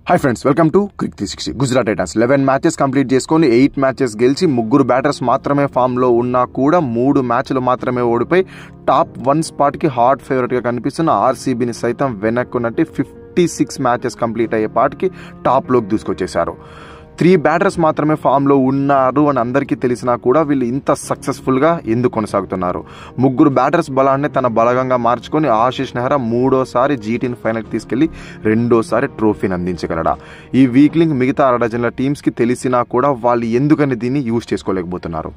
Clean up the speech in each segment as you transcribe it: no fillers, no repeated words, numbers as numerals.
Hi friends, welcome to Crick 360. Gujarat Titans 11 matches complete చేసుకొని 8 matches గెలిచి ముగ్గురు బ్యాటర్స్ మాత్రమే ఫామ్లో ఉన్నా కూడా 3 మ్యాచ్లు మాత్రమే ఓడిపోయి టాప్ 1 స్పాట్కి హాట్ ఫేవరెట్గా కనిపిస్తున్న ఆర్సీబీని సైతం వెనక్కున్నట్టు 56 మ్యాచెస్ కంప్లీట్ అయ్యే పాటికి టాప్లోకి దూసుకొచ్చేశారు. 3 బ్యాటర్స్ మాత్రమే ఫామ్లో ఉన్నారు అని అందరికీ తెలిసినా కూడా వీళ్ళు ఇంత సక్సెస్ఫుల్గా ఎందుకు కొనసాగుతున్నారు? ముగ్గురు బ్యాటర్స్ బలాన్ని తన బలగంగా మార్చుకొని ఆశీష్ నెహ్రా 3వ సారి జీటీని ఫైనల్కి తీసుకెళ్లి 2వ సారి ట్రోఫీని అందించగలడా? ఈ వీక్లింగ్ మిగతా 6 డజన్ల టీమ్స్కి తెలిసినా కూడా వాళ్ళు ఎందుకని దీన్ని యూజ్ చేసుకోలేకపోతున్నారు?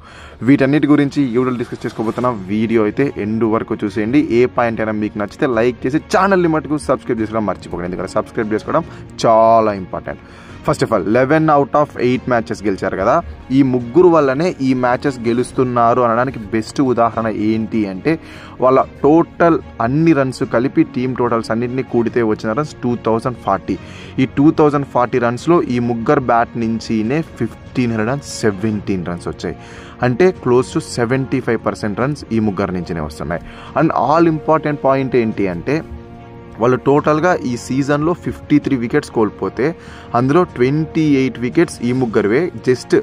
వీటన్నిటి గురించి ఈ వీడియోలో డిస్కస్ చేసుకోబోతున్నా. వీడియో అయితే ఎండ్ వరకు చూసేయండి. ఏ పాయింట్ అయినా మీకు నచ్చితే లైక్ చేసి ఛానల్ని మటుకు సబ్స్క్రైబ్ చేసుకోవడం మర్చిపోకండి, ఎందుకంటే సబ్స్క్రైబ్ చేసుకోవడం చాలా important. First of all 11 out of 8 matches గెలిచారు కదా. ఈ ముగ్గురు వల్లనే ఈ మ్యాచెస్ గెలుస్తున్నారు అనడానికి బెస్ట్ ఉదాహరణ ఏంటి అంటే వాళ్ళ టోటల్ అన్ని రన్స్ కలిపి టీమ్ టోటల్స్ అన్నింటినీ కూడితే వచ్చిన రన్స్ 2040. ఈ 2040 రన్స్లో ఈ ముగ్గురు బ్యాట్ నుంచినే 1517 రన్స్ వచ్చాయి. అంటే క్లోజ్ టు 75% రన్స్ ఈ ముగ్గురు నుంచినే వస్తున్నాయి. అండ్ ఆల్ ఇంపార్టెంట్ పాయింట్ ఏంటి అంటే వాళ్ళు టోటల్గా ఈ సీజన్లో 53 వికెట్స్ కోల్పోతే అందులో 28 వికెట్స్ ఈ ముగ్గురువే. జస్ట్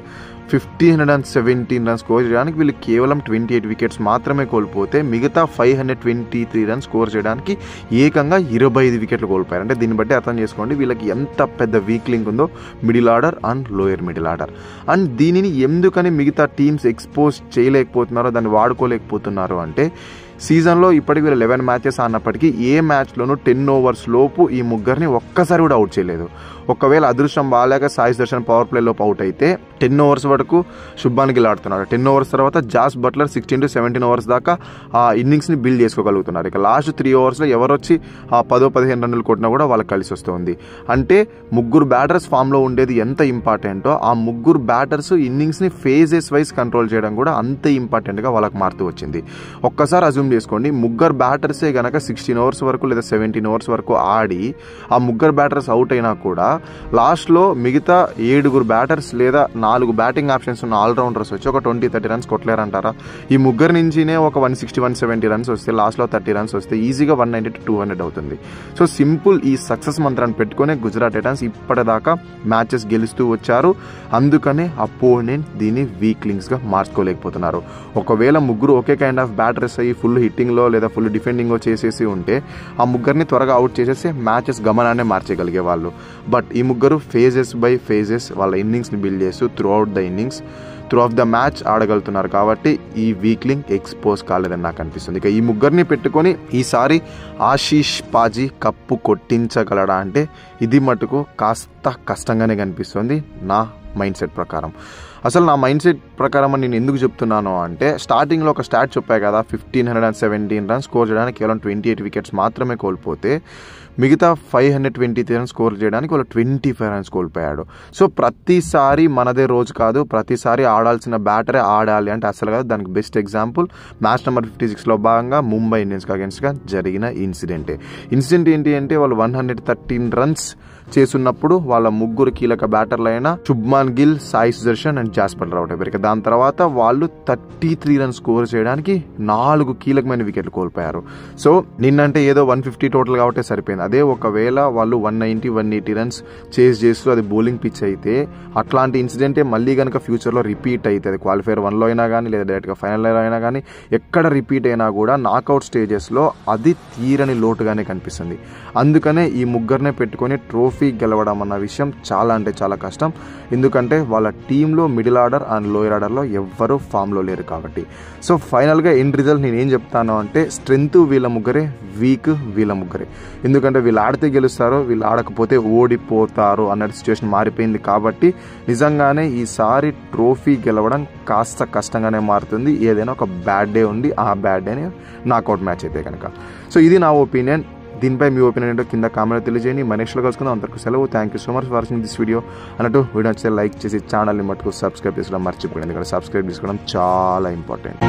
1517 రన్స్ స్కోర్ చేయడానికి వీళ్ళు కేవలం 28 వికెట్స్ మాత్రమే కోల్పోతే మిగతా 523 రన్స్ స్కోర్ చేయడానికి ఏకంగా 25 వికెట్లు కోల్పోయారు. అంటే దీన్ని బట్టి అర్థం చేసుకోండి వీళ్ళకి ఎంత పెద్ద వీక్ లింక్ ఉందో middle order and lower middle order. And దీనిని ఎందుకని మిగతా టీమ్స్ ఎక్స్పోజ్ చేయలేకపోతున్నారో, దాన్ని వాడుకోలేకపోతున్నారు అంటే సీజన్లో ఇప్పటికి వీళ్ళు 11 మ్యాచెస్ ఆడినప్పటికీ ఏ మ్యాచ్లోనూ 10 ఓవర్స్ లోపు ఈ ముగ్గురిని ఒక్కసారి కూడా అవుట్ చేయలేదు. ఒకవేళ అదృష్టం బాగాలేక సాయి దర్శన్ పవర్ ప్లే లోపు అవుట్ అయితే 10 ఓవర్స్ వరకు శుభ్మాన్ గిల్ ఆడుతున్నాడు. 10 ఓవర్స్ తర్వాత జాస్ బట్లర్ 16 to 17 ఓవర్స్ దాకా ఆ ఇన్నింగ్స్ని బిల్డ్ చేసుకోగలుగుతున్నారు. ఇక లాస్ట్ 3 ఓవర్స్లో ఎవరు వచ్చి 10-15 రన్నులు కొట్టినా కూడా వాళ్ళకి కలిసి వస్తుంది. అంటే ముగ్గురు బ్యాటర్స్ ఫామ్లో ఉండేది ఎంత ఇంపార్టెంటో ఆ ముగ్గురు బ్యాటర్స్ ఇన్నింగ్స్ని ఫేజెస్ వైజ్ కంట్రోల్ చేయడం కూడా అంతే ఇంపార్టెంట్గా వాళ్ళకి మారుతూ వచ్చింది. ఒక్కసారి అజ్యూమ్ చేసుకోండి, ముగ్గురు బ్యాటర్సే గనక 16 ఓవర్స్ వరకు లేదా 17 ఓవర్స్ వరకు ఆడి ఆ ముగ్గురు బ్యాటర్స్ అవుట్ అయినా కూడా లాస్ట్లో మిగతా 7 బ్యాటర్స్ లేదా 4 బ్యాటింగ్ ఆప్షన్స్ ఉన్న ఆల్రౌండర్స్ వచ్చి ఒక 20-30 రన్స్ కొట్టలేరంటారా? ఈ ముగ్గురు నుంచినే ఒక 160-170 రన్స్ వస్తే లాస్ట్లో 30 రన్స్ వస్తే ఈజీగా 190-200 అవుతుంది. సో సింపుల్ ఈ సక్సెస్ మంత్రాన్ని పెట్టుకునే గుజరాత్ టైటన్స్ ఇప్పటిదాకా మ్యాచెస్ గెలుస్తూ వచ్చారు. అందుకనే అపోనెంట్ దీన్ని వీక్లింగ్స్గా మార్చుకోలేకపోతున్నారు. ఒకవేళ ముగ్గురు ఒకే కైండ్ ఆఫ్ బ్యాటర్స్ అయ్యి ఫుల్ హిట్టింగ్లో లేదా ఫుల్ డిఫెండింగ్లో చేసేసి ఉంటే ఆ ముగ్గురిని త్వరగా అవుట్ చేసేసి మ్యాచెస్ గమనాన్ని మార్చగలిగే వాళ్ళు. బట్ ఈ ముగ్గురు ఫేజెస్ బై ఫేజెస్ వాళ్ళ ఇన్నింగ్స్ని బిల్డ్ చేస్తూ త్రూ ఆఫ్ ద మ్యాచ్ ఆడగలుగుతున్నారు. కాబట్టి ఈ వీక్లింగ్ ఎక్స్పోజ్ కాలేదని నాకు అనిపిస్తుంది. ఇక ఈ ముగ్గురిని పెట్టుకొని ఈసారి ఆశీష్ పాజీ కప్పు కొట్టించగలడా అంటే ఇది మటుకు కాస్త కష్టంగానే కనిపిస్తుంది నా మైండ్ సెట్ ప్రకారం. అసలు నా మైండ్ సెట్ ప్రకారం నేను ఎందుకు చెప్తున్నాను అంటే స్టార్టింగ్లో ఒక స్టాట్ చెప్పాయి కదా, 1517 రన్స్ స్కోర్ చేయడానికి కేవలం 28 వికెట్స్ మాత్రమే కోల్పోతే మిగతా 523 రన్స్ స్కోర్ చేయడానికి వాళ్ళు 25 రన్స్ కోల్పోయాడు. సో ప్రతిసారి మనదే రోజు కాదు, ప్రతిసారి ఆడాల్సిన బ్యాటరే ఆడాలి అంటే అసలు కాదు. దానికి బెస్ట్ ఎగ్జాంపుల్ మ్యాచ్ నెంబర్ 56లో భాగంగా ముంబై ఇండియన్స్కి అగేన్స్ట్గా జరిగిన ఇన్సిడెంట్ ఏంటి అంటే వాళ్ళు 113 రన్స్ చేస్తున్నప్పుడు వాళ్ళ ముగ్గురు కీలక బ్యాటర్లు అయిన Shubman Gill, Sai Sudharsan and Jos Buttler out అయిపోయారు. దాని తర్వాత వాళ్ళు 33 రన్స్ స్కోర్ చేయడానికి 4 కీలకమైన వికెట్లు కోల్పోయారు. సో నిన్నంటే ఏదో 150 టోటల్ కాబట్టి సరిపోయింది. అదే ఒకవేళ వాళ్ళు 190-180 రన్స్ చేస్ చేస్తూ అది బౌలింగ్ పిచ్ అయితే అట్లాంటి ఇన్సిడెంటే మళ్ళీ కనుక ఫ్యూచర్లో రిపీట్ అయితే అది క్వాలిఫైర్ 1లో అయినా కానీ లేదా డైరెక్ట్గా ఫైనల్లో అయినా కానీ ఎక్కడ రిపీట్ అయినా కూడా నాకౌట్ స్టేజెస్లో అది తీరని లోటుగానే కనిపిస్తుంది. అందుకనే ఈ ముగ్గురినే పెట్టుకొని ట్రోఫీ గెలవడం అన్న విషయం చాలా అంటే చాలా కష్టం. ఎందుకంటే వాళ్ళ టీంలో మిడిల్ ఆర్డర్ అండ్ లోయర్ ఆర్డర్లో ఎవ్వరూ ఫామ్లో లేరు కాబట్టి. సో ఫైనల్గా ఎండ్ రిజల్ట్ నేను ఏం చెప్తాను అంటే స్ట్రెంగ్త్ వీళ్ళ ముగ్గురే, వీక్ వీళ్ళ ముగ్గురే. ఎందుకంటే వీళ్ళు ఆడితే గెలుస్తారు, వీళ్ళు ఆడకపోతే ఓడిపోతారు అన్నట్టు సిచ్యువేషన్ మారిపోయింది. కాబట్టి నిజంగానే ఈసారి ట్రోఫీ గెలవడం కాస్త కష్టంగానే మారుతుంది. ఏదైనా ఒక బ్యాడ్ డే ఉంది, ఆ బ్యాడ్ డేని నాకౌట్ మ్యాచ్ అయితే కనుక. సో ఇది నా ఒపీనియన్. దీనిపై మీ ఒపీనియన్ ఏంటో కింద కామెంట్లో తెలియజేయండి. నెక్స్ట్లో కలుసుకుందాం. అంతకు సెలవు. Thank you so much for watching this video. అన్నట్టు వీడియో నచ్చితే లైక్ చేసి ఛానల్ని మటుకు సబ్స్క్రైబ్ చేసుకోవడం మర్చిపోయింది, ఎందుకంటే సబ్స్క్రైబ్ చేసుకోవడం చాలా ఇంపార్టెంట్.